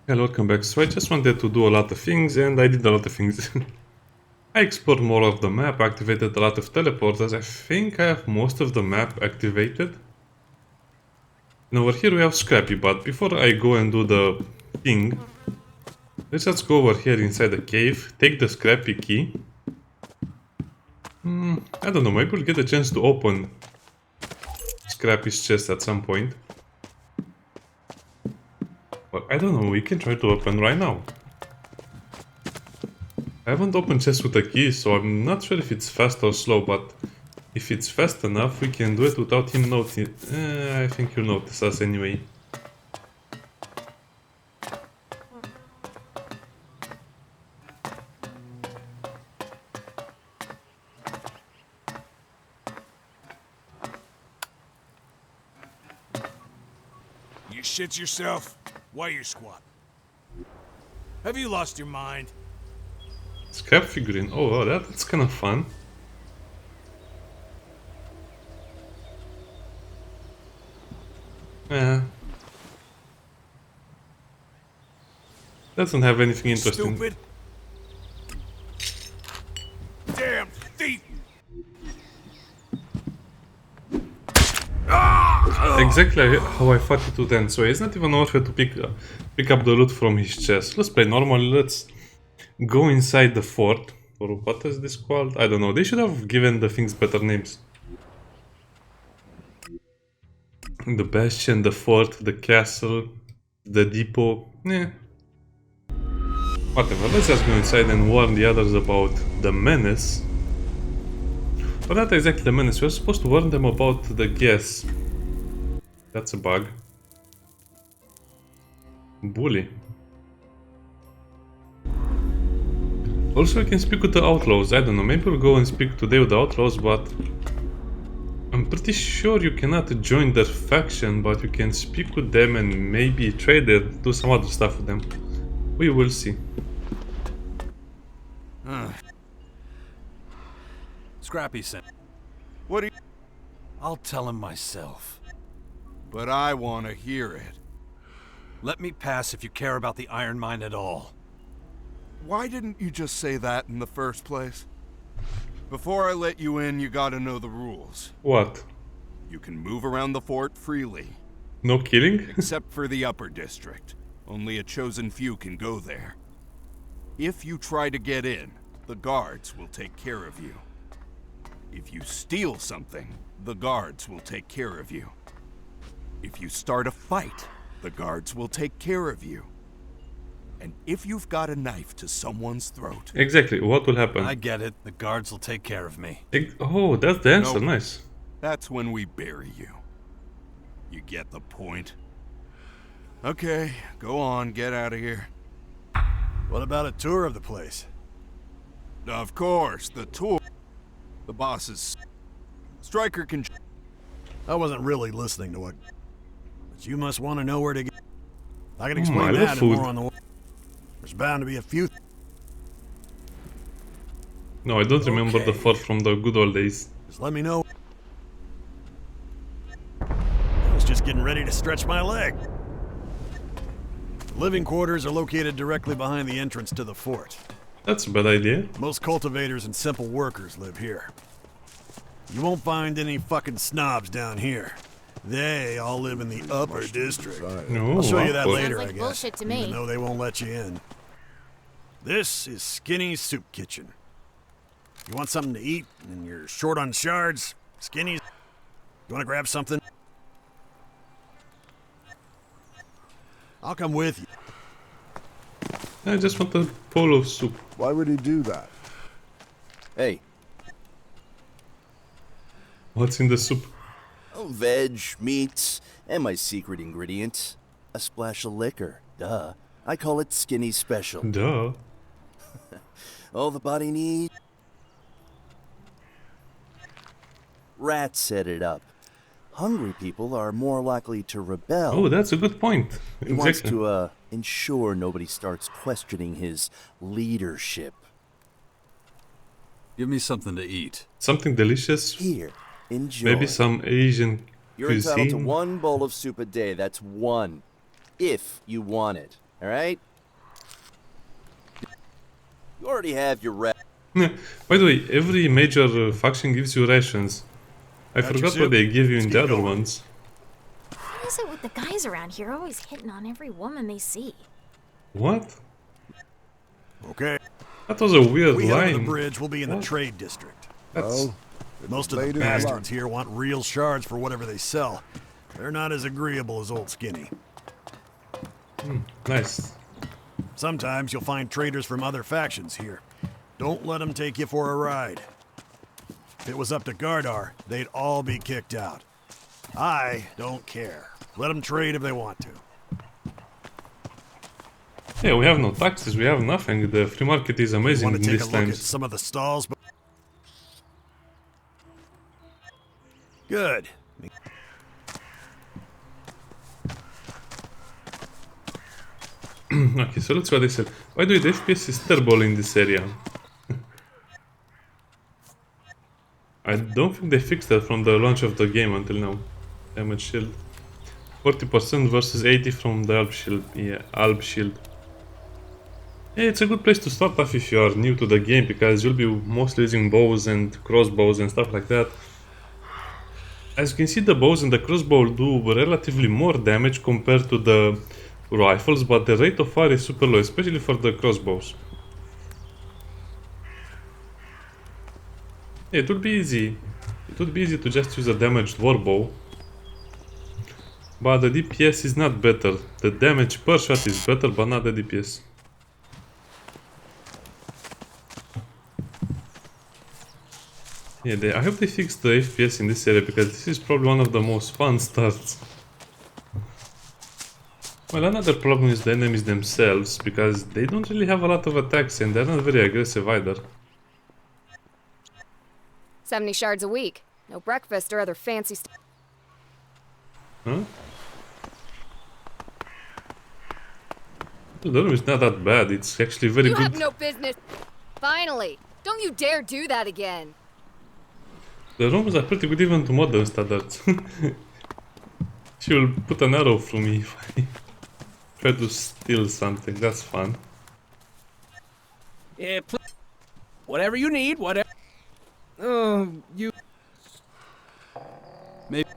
Hello, welcome back. So I just wanted to do a lot of things, and I did a lot of things. I explored more of the map, activated a lot of teleporters. I think I have most of the map activated. And over here we have Scrappy, but before I go and do the thing, let's just go over here inside the cave, take the Scrappy key. I don't know, maybe we'll get a chance to open Scrappy's chest at some point. But I don't know, we can try to open right now. I haven't opened chests with a key, so I'm not sure if it's fast or slow, but if it's fast enough, we can do it without him noticing. I think he'll notice us anyway. You shit yourself? Why you squat? Have you lost your mind? Scrap figurine. Oh, wow, that's kind of fun. Yeah. Doesn't have anything interesting. Stupid. Damn thief! Exactly how I thought it would end. So it's not even worth it to pick up the loot from his chest. Let's play normally. Let's go inside the fort. Or what is this called? I don't know. They should have given the things better names. The bastion, the fort, the castle, the depot. Whatever. Let's just go inside and warn the others about the menace. But not exactly the menace. We're supposed to warn them about the gas. That's a bug. Bully. Also, we can speak with the outlaws. I don't know, maybe we'll go and speak today with the outlaws, but I'm pretty sure you cannot join their faction, but you can speak with them and maybe trade it, do some other stuff with them. We will see. Scrappy sent. What do you... I'll tell him myself. But I want to hear it. Let me pass if you care about the Iron Mine at all. Why didn't you just say that in the first place? Before I let you in, you gotta know the rules. What? You can move around the fort freely. No killing? Except for the upper district. Only a chosen few can go there. If you try to get in, the guards will take care of you. If you steal something, the guards will take care of you. If you start a fight, the guards will take care of you. And if you've got a knife to someone's throat... Exactly, what will happen? I get it. The guards will take care of me. Oh, that's the answer, Nope. nice. That's when we bury you. You get the point? Okay, go on, get out of here. What about a tour of the place? Of course, the tour... The boss's... Striker can... I wasn't really listening to what... But you must want to know where to get... I can explain I love that and food. more on the way. There's bound to be a few... No, I don't remember the Okay. fort from the good old days. Just let me know. I was just getting ready to stretch my leg. The living quarters are located directly behind the entrance to the fort. That's a bad idea. Most cultivators and simple workers live here. You won't find any fucking snobs down here. They all live in the upper district. No, I'll show you that of course. later, Sounds I like guess. bullshit to me. Even though they won't let you in. This is Skinny's Soup Kitchen. You want something to eat and you're short on shards? Skinny's... You want to grab something? I'll come with you. I just want a bowl of soup. Why would he do that? Hey, What's in the soup? veg, meats, and my secret ingredient, a splash of liquor. Duh. I call it Skinny Special. Duh. All the body needs. Rats set it up. Hungry people are more likely to rebel. Oh, that's a good point. He wants Exactly. to, ensure nobody starts questioning his leadership. Give me something to eat. Something delicious. Here, enjoy. Maybe some Asian You're entitled to cuisine. one bowl of soup a day. That's one. If you want it. Alright? You already have your By the way, every major faction gives you rations. I Got your forgot what soup? they give you in Let's the get other going. ones. What is it with the guys around here always hitting on every woman they see? What? Okay. That was a weird We head over the line. bridge, we'll be in the What? trade district. That's... Most of the bastards here want real shards for whatever they sell. They're not as agreeable as Old Skinny. nice. Sometimes you'll find traders from other factions here. Don't let them take you for a ride. If it was up to Gardar, they'd all be kicked out. I don't care. Let them trade if they want to. Yeah, we have no taxes, we have nothing. The free market is amazing Want in to take a these look at times. some of the stalls? Good. Okay, so let's see what they said. By the way, the FPS is terrible in this area. I don't think they fixed that from the launch of the game until now. Damage shield. 40% versus 80 from the Alp shield. Yeah, Alp shield. Yeah, it's a good place to start off if you are new to the game, because you'll be mostly using bows and crossbows and stuff like that. As you can see, the bows and the crossbow do relatively more damage compared to the rifles, but the rate of fire is super low, especially for the crossbows. Yeah, it would be easy. It would be easy to just use a damaged warbow. But the DPS is not better. The damage per shot is better, but not the DPS. Yeah, I hope they fix the FPS in this area, because this is probably one of the most fun starts. Well, another problem is the enemies themselves, because they don't really have a lot of attacks and they're not very aggressive either. 70 shards a week. No breakfast or other fancy stuff. Huh? The room is not that bad, it's actually very You good. have no business. Finally. Don't you dare do that again. The rooms are pretty good even to modern standards. She will put an arrow through me if I try to steal something, that's fun. Yeah, whatever you need, whatever. You. Maybe.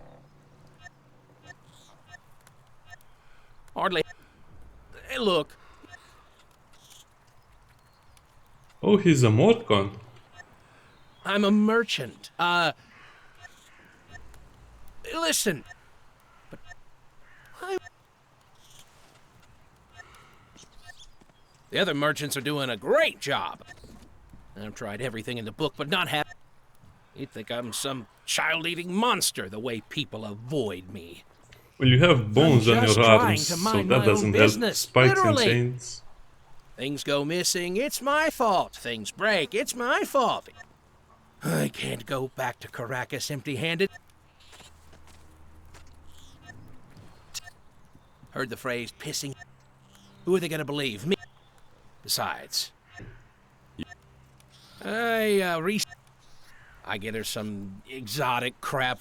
Hardly. Hey, look. Oh, he's a Morcon. I'm a merchant. Listen. But the other merchants are doing a great job. I've tried everything in the book, but not have. You'd think I'm some child-eating monster the way people avoid me. Well, you have bones on just your trying arms, to so mind that my own doesn't help. business, Spikes literally. and chains. Things go missing, it's my fault. Things break, it's my fault. I can't go back to Caracas empty-handed. Heard the phrase pissing. Who are they gonna believe? Me? Besides, I get her some exotic crap.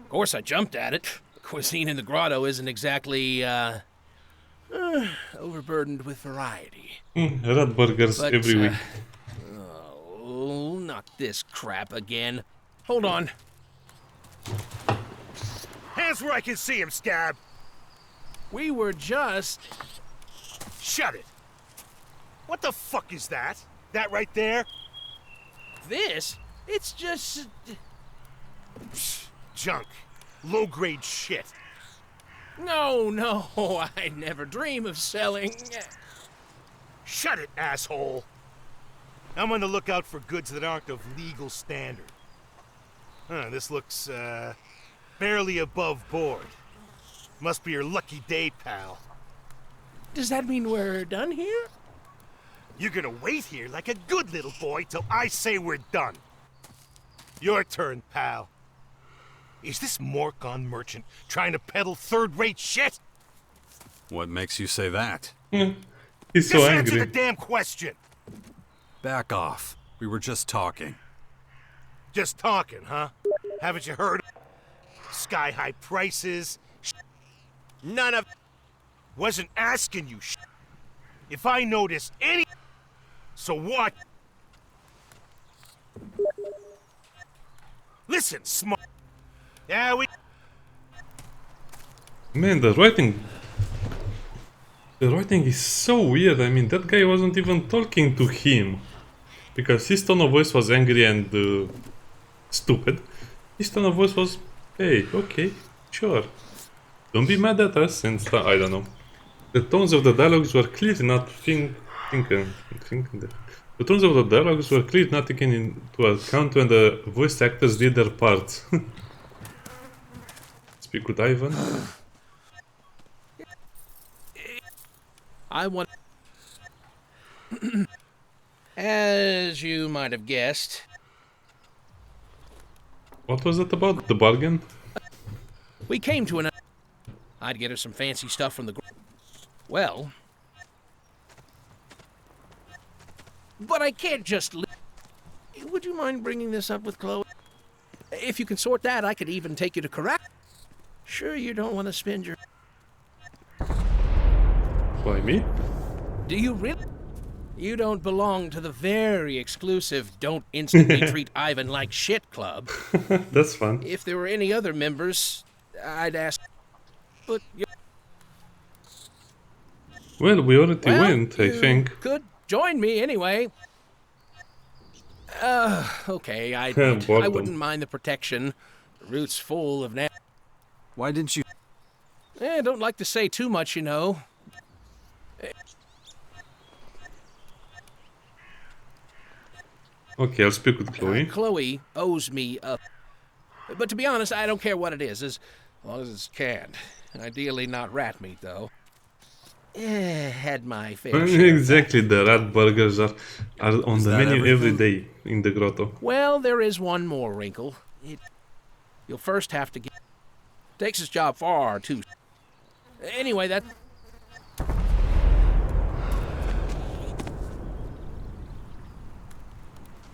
Of course, I jumped at it. The cuisine in the grotto isn't exactly, overburdened with variety. Rat burgers But, every week. Oh, not this crap again. Hold on. Hands where I can see him, Scab. We were just... Shut it. What the fuck is that? That right there? This? It's just... Junk. Low-grade shit. No, I'd never dream of selling... Shut it, asshole. I'm on the lookout for goods that aren't of legal standard. This looks, barely above board. Must be your lucky day, pal. Does that mean we're done here? You're gonna wait here like a good little boy till I say we're done. Your turn, pal. Is this Morcon merchant trying to peddle third-rate shit? What makes you say that? He's so Just answer angry. the damn question. Back off. We were just talking. Just talking, huh? Haven't you heard? Sky-high prices. None of... Wasn't asking you. if I notice any... So what? Listen, smart. Yeah, we... Man, the writing... The writing is so weird. I mean, that guy wasn't even talking to him. Because his tone of voice was angry and stupid. His tone of voice was, hey, okay, sure. Don't be mad at us and stuff. I don't know. The tones of the dialogues were clearly not the tones of the dialogues were clearly not taken into account when the voice actors did their parts. Speak with Ivan. I want... As you might have guessed, What was that about? The bargain? we came to an... I'd get her some fancy stuff from the... Well... But I can't just... Would you mind bringing this up with Chloe? If you can sort that, I could even take you to correct. Sure you don't want to spend your... Why me? Do you really? You don't belong to the very exclusive Don't Instantly Treat Ivan Like Shit club. That's fun. If there were any other members, I'd ask... But... Well, we already went, I think. Could join me anyway. Okay, I wouldn't mind the protection. The route's full of... Why didn't you... Don't like to say too much, you know. Okay, I'll speak with Chloe. Chloe owes me a... But to be honest, I don't care what it is, as long as it's canned. Ideally not rat meat, though. Had my fair share. Exactly, the rat burgers are on the menu every day in the grotto. Well, there is one more wrinkle. You'll first have to get... Takes his job far too... Anyway, that...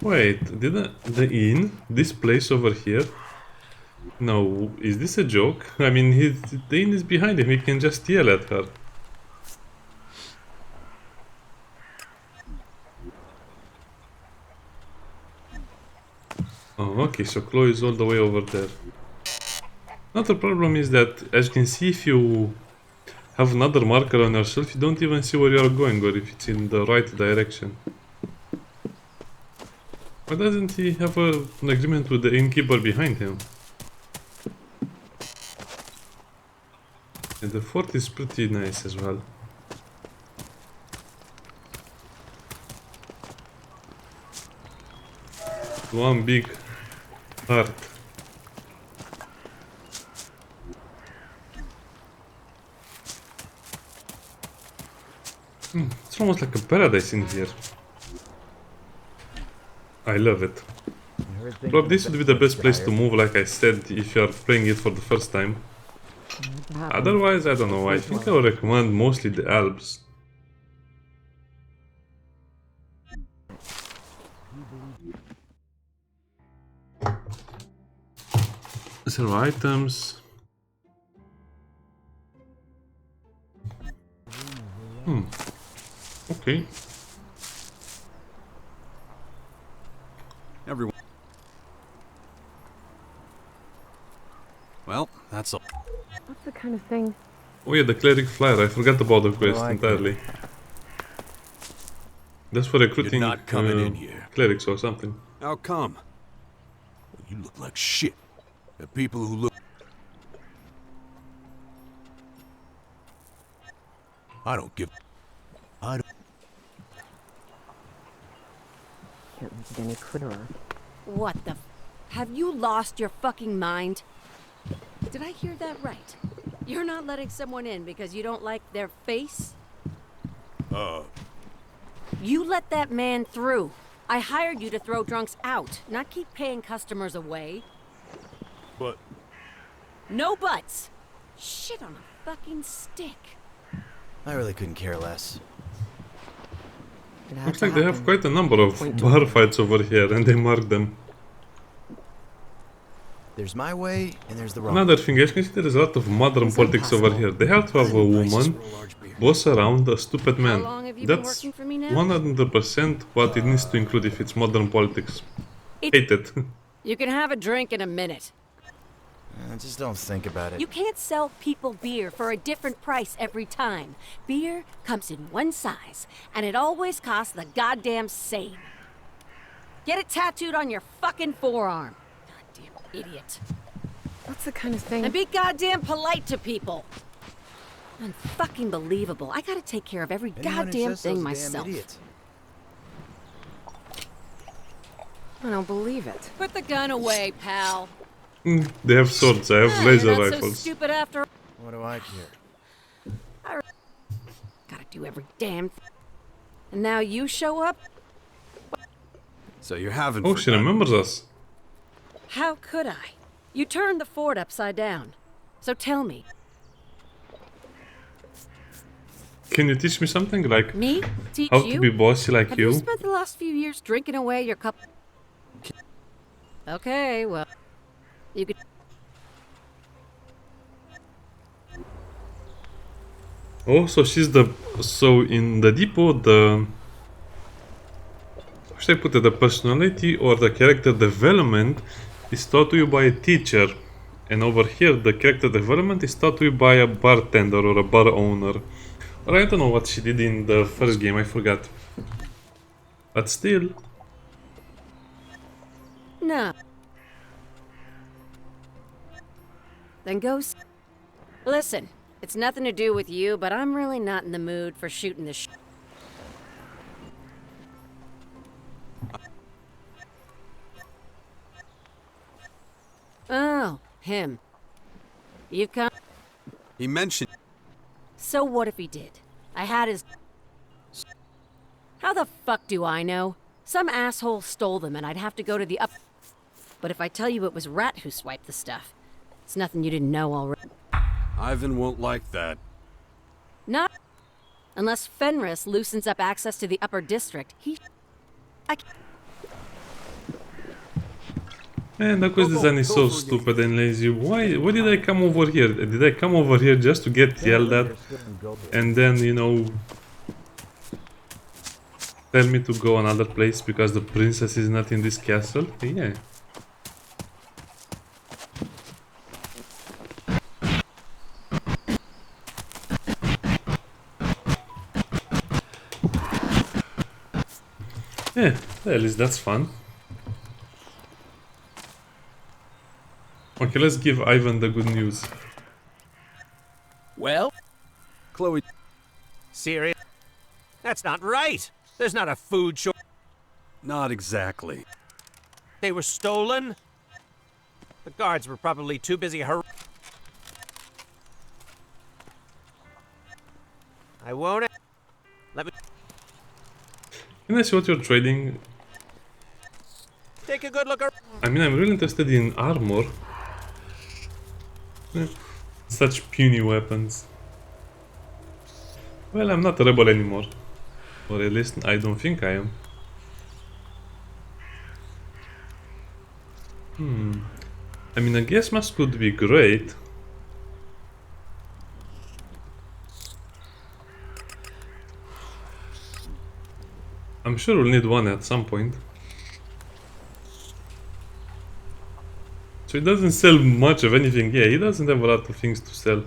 Wait, the inn? This place over here? No, is this a joke? I mean, the inn is behind him, he can just yell at her. Oh, okay, so Chloe is all the way over there. Another problem is that, as you can see, if you have another marker on yourself, you don't even see where you are going, or if it's in the right direction. Why doesn't he have an agreement with the innkeeper behind him? And the fort is pretty nice as well. One big heart. It's almost like a paradise in here. I love it. But this would be the best place to move, like I said, if you are playing it for the first time. Otherwise, I don't know, I think I would recommend mostly the Alps. Zero items. Okay. Everyone... Well, that's all. What's the kind of thing? Oh yeah, the cleric flyer. I forgot about the quest entirely. That's for recruiting You're not coming in here. clerics or something. How come? You look like shit. The people who look... I don't give... I don't... Can't look at any critter. What the Have you lost your fucking mind? Did I hear that right? You're not letting someone in because you don't like their face? You let that man through. I hired you to throw drunks out, not keep paying customers away. But... No buts! Shit on a fucking stick. I really couldn't care less. Looks like they have quite a number of bar fights over here, and they mark them. There's my way, and there's the wrong. Another thing, as you can see, there is a lot of modern politics over here. They have to have a woman boss around a stupid man. long have you been That's working for me now? 100% what it needs to include if it's modern politics. Hate it. You can have a drink in a minute. Just don't think about it. You can't sell people beer for a different price every time. Beer comes in one size, and it always costs the goddamn same. Get it tattooed on your fucking forearm. Goddamn idiot. What's the kind of thing? And be goddamn polite to people. Unfucking believable. I gotta take care of every goddamn thing myself. I don't believe it. Put the gun away, pal. They have swords, I have laser You're not rifles. so stupid after. What do I care? Gotta do every damn thing. And now you show up? So you haven't Oh, she forgotten. remembers us. How could I? You turned the fort upside down. So tell me. Can you teach me something? Like, Me? Teach how you? to be bossy like Have you you? spent the last few years drinking away your cup? Okay, well, you could. Oh, so she's the... So in the depot, the... How should I put it? The personality or the character development is taught to you by a teacher. And over here, the character development is taught to you by a bartender or a bar owner. Or I don't know what she did in the first game, I forgot. But still... No. Then go. Listen, it's nothing to do with you, but I'm really not in the mood for shooting this. Oh, him. You've come. He mentioned. So what if he did? I had his. How the fuck do I know? Some asshole stole them and I'd have to go to the up. But if I tell you it was Rat who swiped the stuff, it's nothing you didn't know already. Ivan won't like that. Not unless Fenris loosens up access to the upper district. Man, the quest design is so stupid and lazy. Why did I come over here? Did I come over here just to get yelled at? And then, you know... Tell me to go another place because the princess is not in this castle? Yeah. Yeah, at least that's fun. Okay, let's give Ivan the good news. Well? Chloe. Serious? That's not right. There's not a food shortage. Not exactly. They were stolen? The guards were probably too busy I won't. Let me Can I see what you're trading? take a good look around. I mean, I'm really interested in armor. Such puny weapons. Well, I'm not a rebel anymore. Or at least I don't think I am. I mean, a gas mask could be great. I'm sure we'll need one at some point. So he doesn't sell much of anything. Yeah, he doesn't have a lot of things to sell.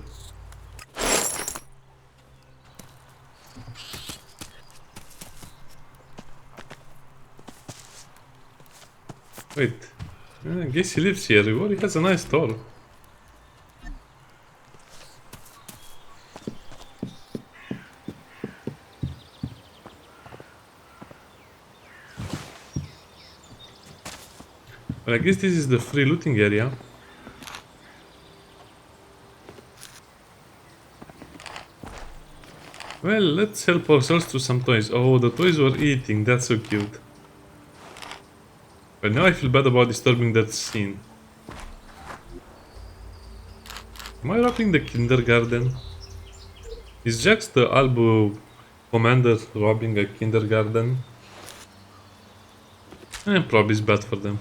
Wait, I guess he lives here. Well, he has a nice store. But I guess this is the free looting area. Well, let's help ourselves to some toys. Oh, the toys were eating. That's so cute. But now I feel bad about disturbing that scene. Am I robbing the kindergarten? Is Jax the Albu commander robbing a kindergarten? Probably it's bad for them.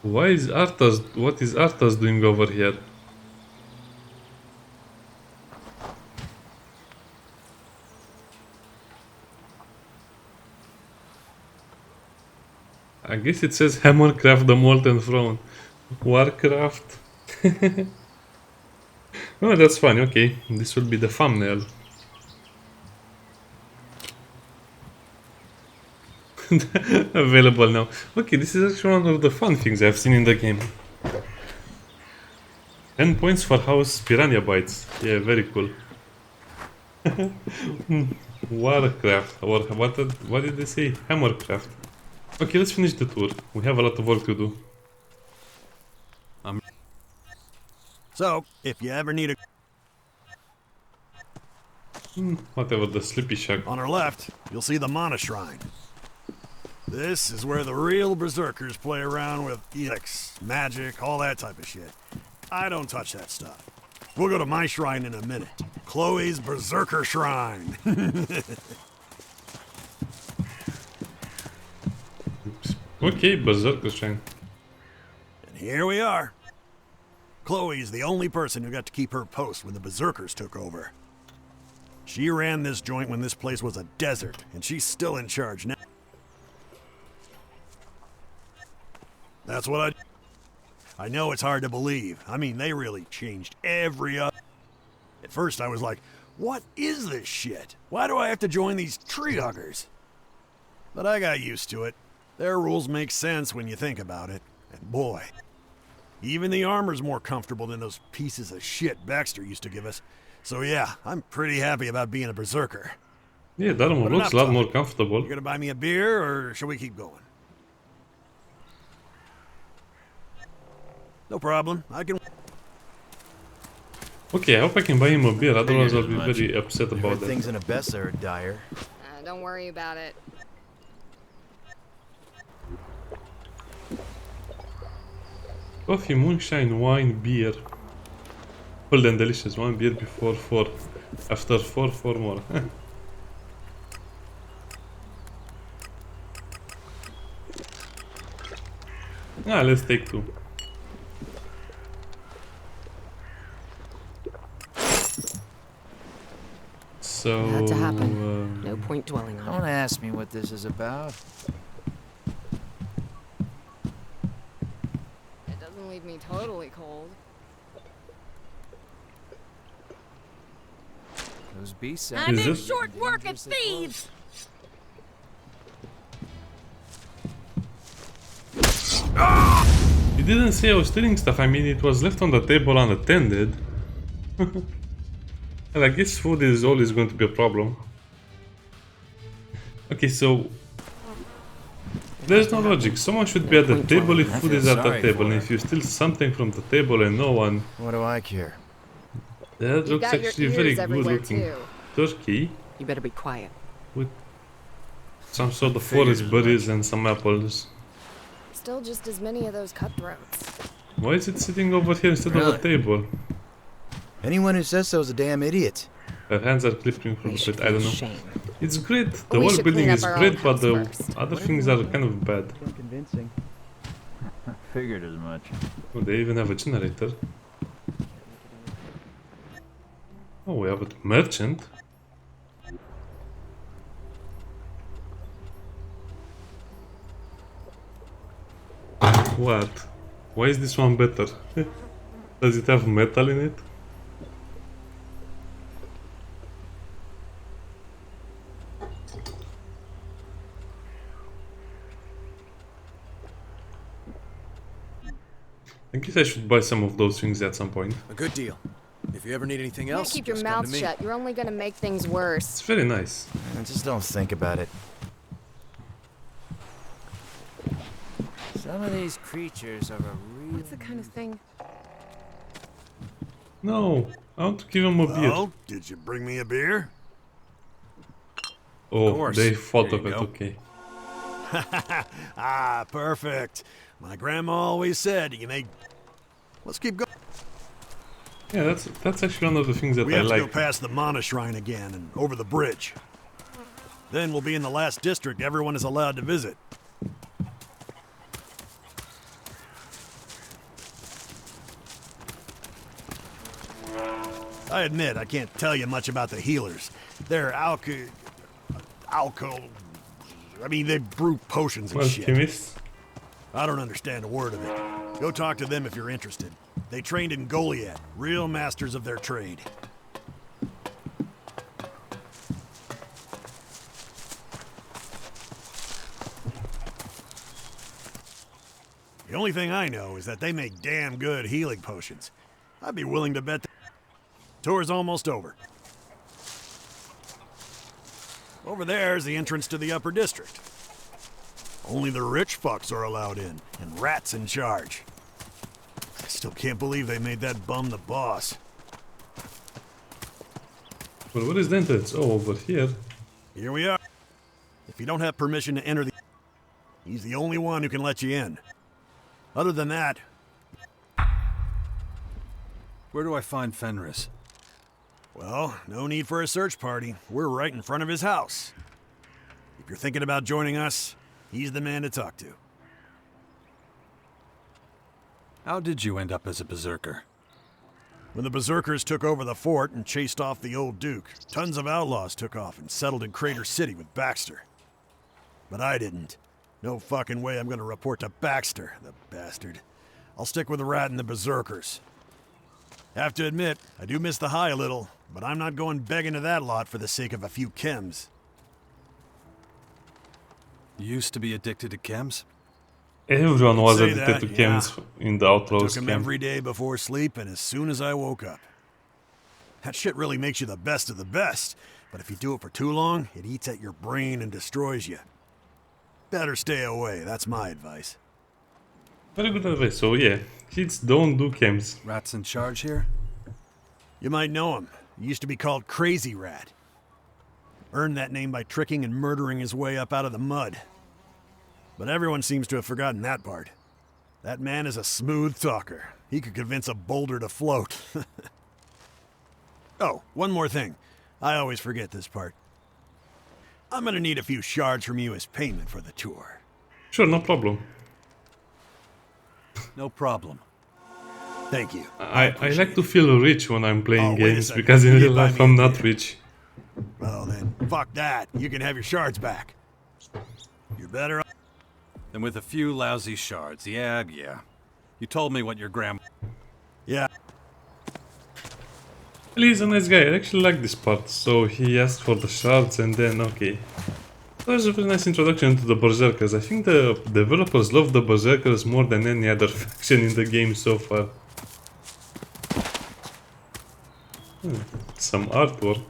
Why is Arthas? What is Arthas doing over here? I guess it says Hammercraft the Molten Throne. Warcraft. Oh, that's fine. Okay, this will be the thumbnail. Available now. Okay, this is actually one of the fun things I've seen in the game. 10 points for House Piranha Bytes. Yeah, very cool. Warcraft. Or what did they say? Hammercraft. Okay, let's finish the tour. We have a lot of work to do. So, if you ever need a... Whatever, the Sleepy Shack. On our left, you'll see the Mana Shrine. This is where the real Berserkers play around with Elex, magic, all that type of shit. I don't touch that stuff. We'll go to my shrine in a minute. Chloe's Berserker Shrine. Okay, Berserker Shrine. And here we are. Chloe is the only person who got to keep her post when the Berserkers took over. She ran this joint when this place was a desert, and she's still in charge now. That's what I know it's hard to believe. I mean, they really changed every other... At first I was like, what is this shit? Why do I have to join these tree huggers? But I got used to it. Their rules make sense when you think about it. And boy, even the armor's more comfortable than those pieces of shit Baxter used to give us. So yeah, I'm pretty happy about being a berserker. Yeah, that one looks a lot more comfortable. You gonna buy me a beer, or shall we keep going? No problem, I can... Okay, I hope I can buy him a beer, otherwise I'll be very upset about that. Things in Abessa are dire. Don't worry about it. Coffee, moonshine, wine, beer. Cold and delicious. One beer before 4. After 4, 4 more. Let's take 2. So... Had to happen. No point dwelling on it. Don't ask me what this is about. It doesn't leave me totally cold. Those beasts I'm in short work at thieves! You didn't say I was stealing stuff, I mean it was left on the table unattended. Well, I guess food is always going to be a problem. Okay, so... There's no logic. Someone should be at the table if food is at the table, and if you steal something from the table and no one... What do I care? That looks actually very good looking. Turkey. You better be quiet. With some sort of forest berries and some apples. Still just as many of those cutthroats. Why is it sitting over here instead of a table? Anyone who says so is a damn idiot. Her hands are clipping from it, I don't know. It's great, the world building is great, but the other things are kind of bad. Convincing. I figured as much. Oh, they even have a generator. Oh, we have a merchant. What? Why is this one better? Does it have metal in it? I guess I should buy some of those things at some point. A good deal. If you ever need anything You else, keep your just come to mouth me. shut. You're only gonna make things worse. It's very nice. Just don't think about it. Some of these creatures are a real... What's the kind of thing? No, I want to give him a beer. Oh, did you bring me a beer? Oh, they thought of it, okay. Ah, perfect. My grandma always said you make... Let's keep going. Yeah, that's actually one of the things that We I have to like. go past the Mana Shrine again and over the bridge. Then we'll be in the last district everyone is allowed to visit. I admit I can't tell you much about the healers. They're they brew potions and shit. Alchemist. I don't understand a word of it. Go talk to them if you're interested. They trained in Goliath, real masters of their trade. The only thing I know is that they make damn good healing potions. I'd be willing to bet the tour's almost over. Over there's the entrance to the upper district. Only the rich fucks are allowed in, and Rat's in charge. I still can't believe they made that bum the boss. Well, where is the entrance? Oh, over here. Here we are. If you don't have permission to enter he's the only one who can let you in. Other than that... Where do I find Fenris? Well, no need for a search party. We're right in front of his house. If you're thinking about joining us, he's the man to talk to. How did you end up as a Berserker? When the Berserkers took over the fort and chased off the old Duke, tons of outlaws took off and settled in Crater City with Baxter. But I didn't. No fucking way I'm gonna report to Baxter, the bastard. I'll stick with the Rat and the Berserkers. Have to admit, I do miss the high a little, but I'm not going begging to that lot for the sake of a few chems. You used to be addicted to chems? Everyone was Say addicted to that, chems in the I Outlaws took them camp. every day before sleep and as soon as I woke up. That shit really makes you the best of the best, but if you do it for too long, it eats at your brain and destroys you. Better stay away, that's my advice. Very good advice. So yeah, kids don't do chems. Rat's in charge here? You might know him. He used to be called Crazy Rat. Earned that name by tricking and murdering his way up out of the mud. But everyone seems to have forgotten that part. That man is a smooth talker. He could convince a boulder to float. Oh, one more thing. I always forget this part. I'm gonna need a few shards from you as payment for the tour. Sure, no problem. No problem. Thank you. I like to feel rich when I'm playing Oh, wait a games, second. because in You real did buy life me a I'm not beer. rich. Well then, fuck that. You can have your shards back. You're better off. And with a few lousy shards, yeah. You told me what your Yeah. Well, he's a nice guy. I actually like this part. So he asked for the shards and then, okay. That was a very nice introduction to the Berserkers. I think the developers love the Berserkers more than any other faction in the game so far. Some artwork.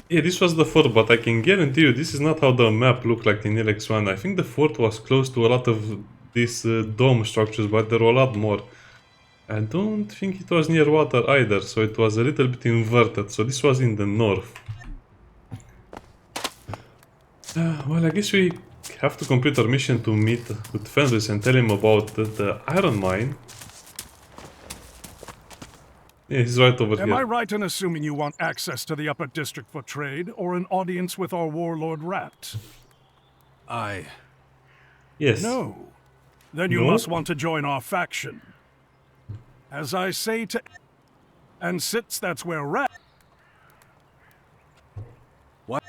Yeah, this was the fort, but I can guarantee you this is not how the map looked like in Elex 1. I think the fort was close to a lot of these dome structures, but there were a lot more. I don't think it was near water either, so it was a little bit inverted. So this was in the north. Well, I guess we have to complete our mission to meet with Fenris and tell him about the iron mine. Yeah, he's right over Am here. I right in assuming you want access to the upper district for trade, or an audience with our warlord Rat? Yes. No. Then you No? must want to join our faction. As I say to... And since that's where Rat... What?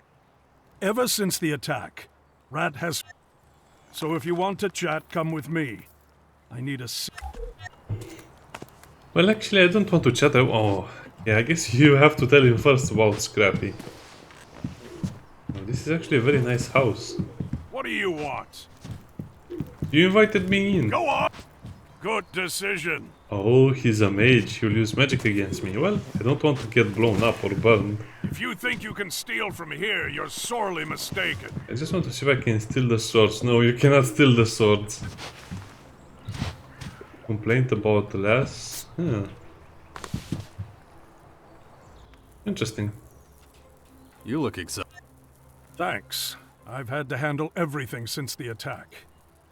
Ever since the attack, Rat has... So if you want to chat, come with me. I need a... Well, actually, I don't want to chat. Oh, yeah, I guess you have to tell him first about Scrappy. Oh, this is actually a very nice house. What do you want? You invited me in. Go on! Good decision. Oh, he's a mage. He'll use magic against me. Well, I don't want to get blown up or burned. If you think you can steal from here, you're sorely mistaken. I just want to see if I can steal the swords. No, you cannot steal the swords. Complaint about last... Huh. Interesting. You look exhausted. Thanks. I've had to handle everything since the attack.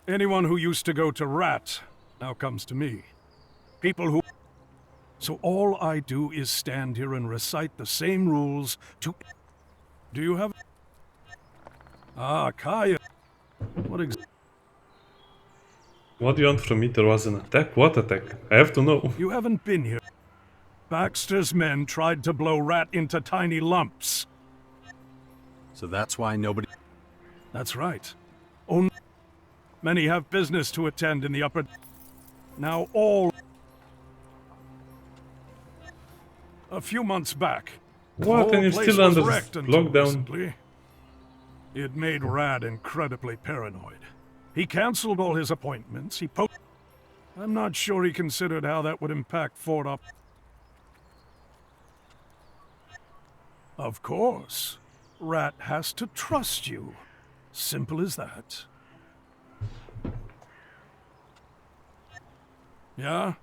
Anyone who used to go to Rat now comes to me. People who... So all I do is stand here and recite the same rules to... Do you have... Ah, Kaya. What What do you want from me? There was an attack? What attack? I have to know. You haven't been here. Baxter's men tried to blow Rat into tiny lumps. So that's why nobody... That's right. Only many have business to attend in the upper... Now all... A few months back... What? And you're still under lockdown? Recently. It made Rad incredibly paranoid. He cancelled all his appointments, I'm not sure he considered how that would impact Fort Up. Of course. Rat has to trust you. Simple as that. Yeah?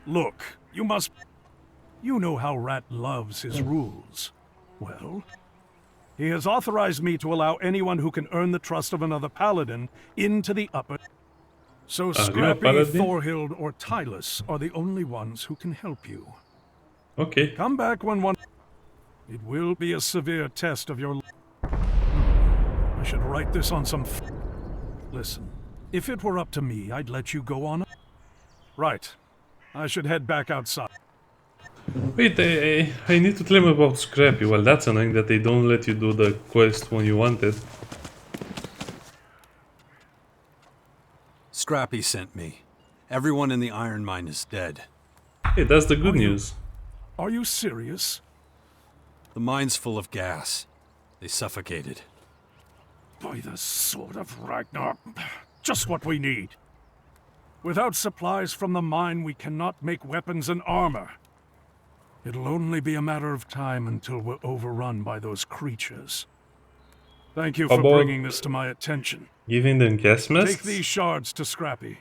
Look, you must... You know how Rat loves his rules. Well, he has authorized me to allow anyone who can earn the trust of another paladin into the upper... So Scrappy, Thorhild, or Tylus are the only ones who can help you. Okay. Come back when one... It will be a severe test of your... I should write this on some... Listen, if it were up to me, I'd let you go on... Right. I should head back outside. Wait, I need to tell him about Scrappy. Well, that's annoying that they don't let you do the quest when you want it. Scrappy sent me. Everyone in the iron mine is dead. Hey, that's the good news. Are you serious? The mine's full of gas. They suffocated. By the sword of Ragnar. Just what we need. Without supplies from the mine, we cannot make weapons and armor. It'll only be a matter of time until we're overrun by those creatures. Thank you for bringing this to my attention. Giving them gas masks? Take these shards to Scrappy.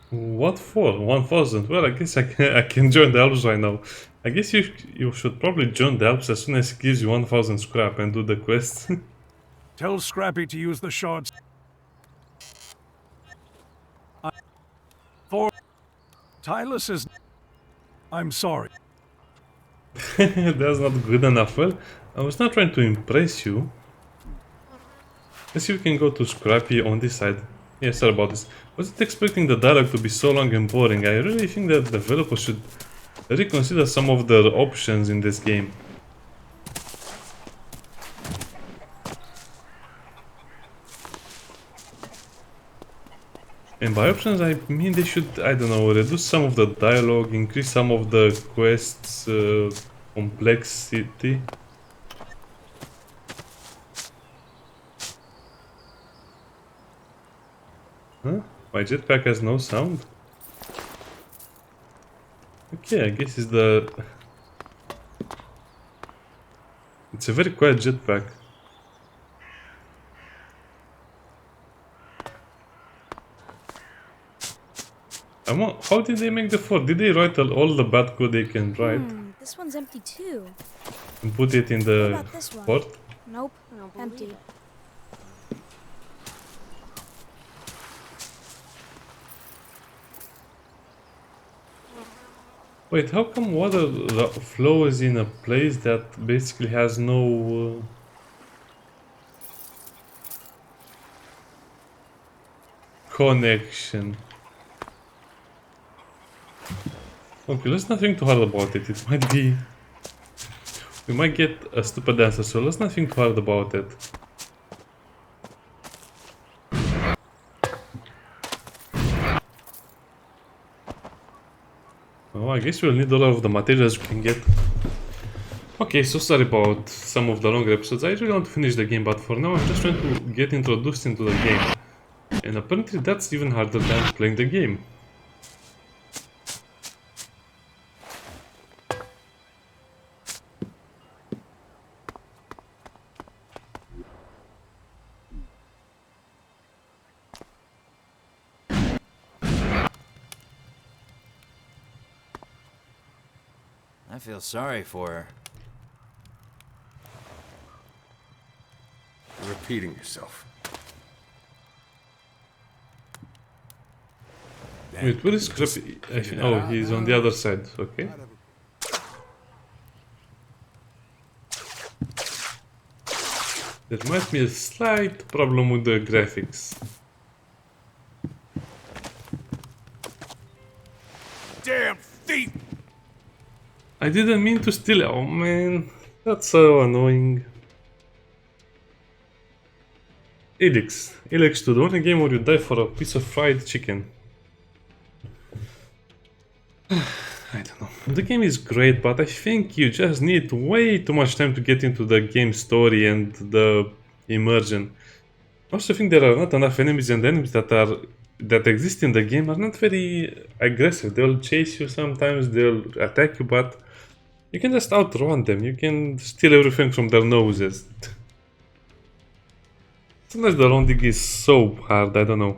What for? 1,000? Well, I guess I can join the Elves right now. I guess you should probably join the Elves as soon as he gives you 1,000 scrap and do the quest. Tell Scrappy to use the shards. For Tylus is... I'm sorry. That's not good enough. Well, I was not trying to impress you. Let's see if we can go to Scrappy on this side. Yeah, sorry about this. Wasn't expecting the dialogue to be so long and boring. I really think that developers should reconsider some of their options in this game. And by options, I mean they should, I don't know, reduce some of the dialogue, increase some of the quests' complexity. Huh? My jetpack has no sound? Okay, I guess it's the... It's a very quiet jetpack. How did they make the fort? Did they write all the bad code they can write? This one's empty too. And put it in the fort? Nope, empty. Wait, how come water flows in a place that basically has no... connection? Okay, let's not think too hard about it. It might be... We might get a stupid answer, so let's not think too hard about it. Oh, I guess we'll need all of the materials we can get. Okay, so sorry about some of the longer episodes. I really want to finish the game, but for now I'm just trying to get introduced into the game. And apparently that's even harder than playing the game. I feel sorry for her. You're repeating yourself. Wait, where is Scrappy? Oh, he's on the other side, okay. There might be a slight problem with the graphics. Damn thief! I didn't mean to steal it. Oh man, that's so annoying. Elex. Elex 2, the only game where you die for a piece of fried chicken. I don't know. The game is great, but I think you just need way too much time to get into the game story and the immersion. I also think there are not enough enemies, and the enemies that exist in the game are not very aggressive. They'll chase you sometimes, they'll attack you, but you can just outrun them. You can steal everything from their noses. Sometimes the rounding is so hard, I don't know.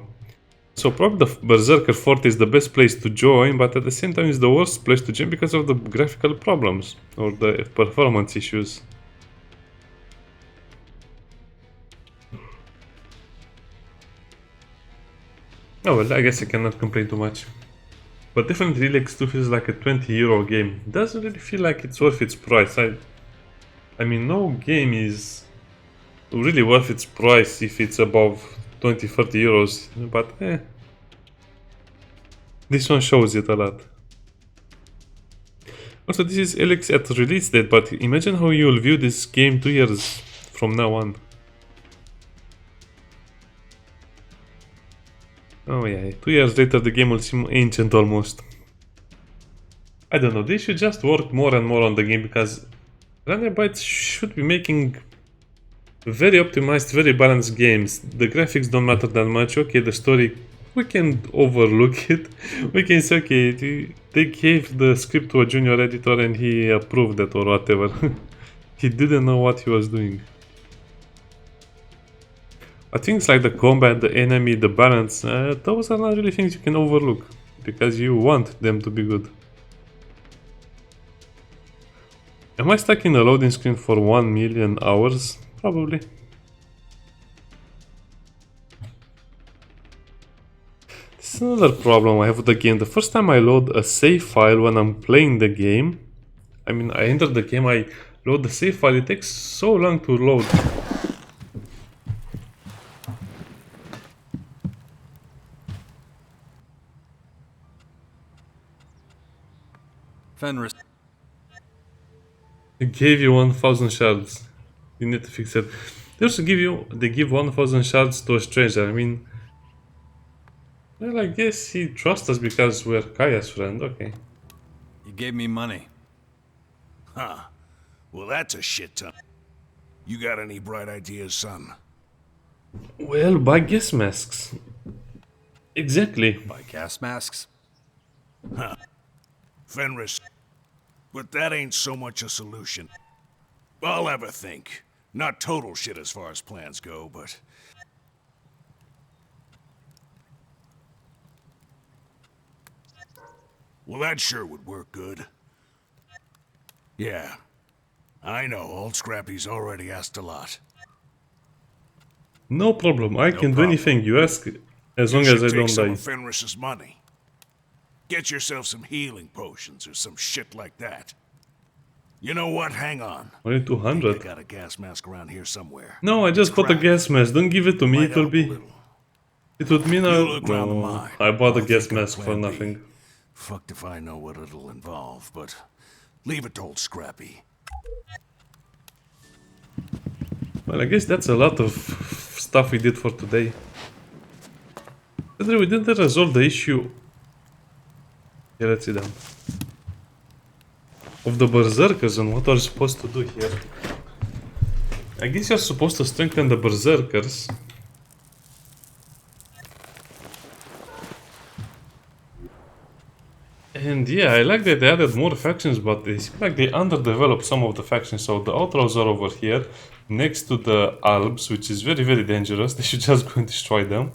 So probably the Berserker Fort is the best place to join, but at the same time it's the worst place to join because of the graphical problems or the performance issues. Oh well, I guess I cannot complain too much. But definitely Elex 2 feels like a €20 game. Doesn't really feel like it's worth its price. I mean, no game is really worth its price if it's above 20-30 euros, but this one shows it a lot. Also, this is Elex at release date, but imagine how you will view this game 2 years from now on. Oh yeah, 2 years later the game will seem ancient almost. I don't know, they should just work more and more on the game, because Remnant should be making very optimized, very balanced games. The graphics don't matter that much. Okay, the story, we can overlook it. We can say, okay, they gave the script to a junior editor and he approved it or whatever. He didn't know what he was doing. But things like the combat, the enemy, the balance, those are not really things you can overlook, because you want them to be good. Am I stuck in a loading screen for 1 million hours? Probably. This is another problem I have with the game. The first time I load a save file when I'm playing the game, I mean, I enter the game, I load the save file, it takes so long to load. Fenris. It gave you 1000 shards. You need to fix it. They give 1000 shards to a stranger. I mean, well, I guess he trusts us because we're Kaya's friend. Okay. He gave me money. Huh. Well, that's a shit ton. You got any bright ideas, son? Well, buy gas masks. Exactly. Buy gas masks? Huh. Fenris. But that ain't so much a solution. I'll have a think. Not total shit as far as plans go, but... Well, that sure would work good. Yeah. I know, old Scrappy's already asked a lot. No problem, I can do anything you ask, as long as I don't die. Take some of Fenris's money. Get yourself some healing potions or some shit like that. You know what? Hang on. Only 200. I got a gas mask around here somewhere. No, I just bought a gas mask. Don't give it to me. It will be. It would mean no. I bought a gas mask for nothing. Fucked if I know what it'll involve, but leave it to old Scrappy. Well, I guess that's a lot of stuff we did for today. We didn't resolve the issue. Yeah, let's see them. Of the Berserkers and what are you supposed to do here. I guess you're supposed to strengthen the Berserkers. And yeah, I like that they added more factions, but they seem like they underdeveloped some of the factions. So the Outlaws are over here, next to the Alps, which is very, very dangerous. They should just go and destroy them.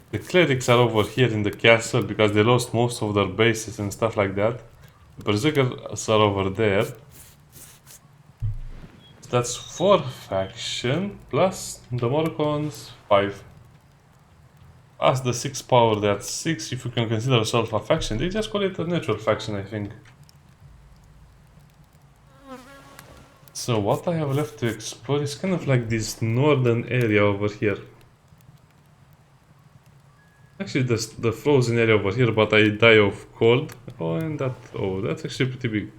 The Clerics are over here in the castle, because they lost most of their bases and stuff like that. The Berserkers are over there. That's 4 faction, plus the Morcons, 5. As the 6 power, that's 6 if you can consider yourself a faction. They just call it a neutral faction, I think. So what I have left to explore is kind of like this northern area over here. Actually, the frozen area over here, but I die of cold. Oh, and that... Oh, that's actually pretty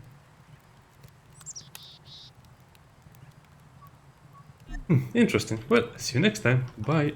big. Interesting. Well, see you next time. Bye.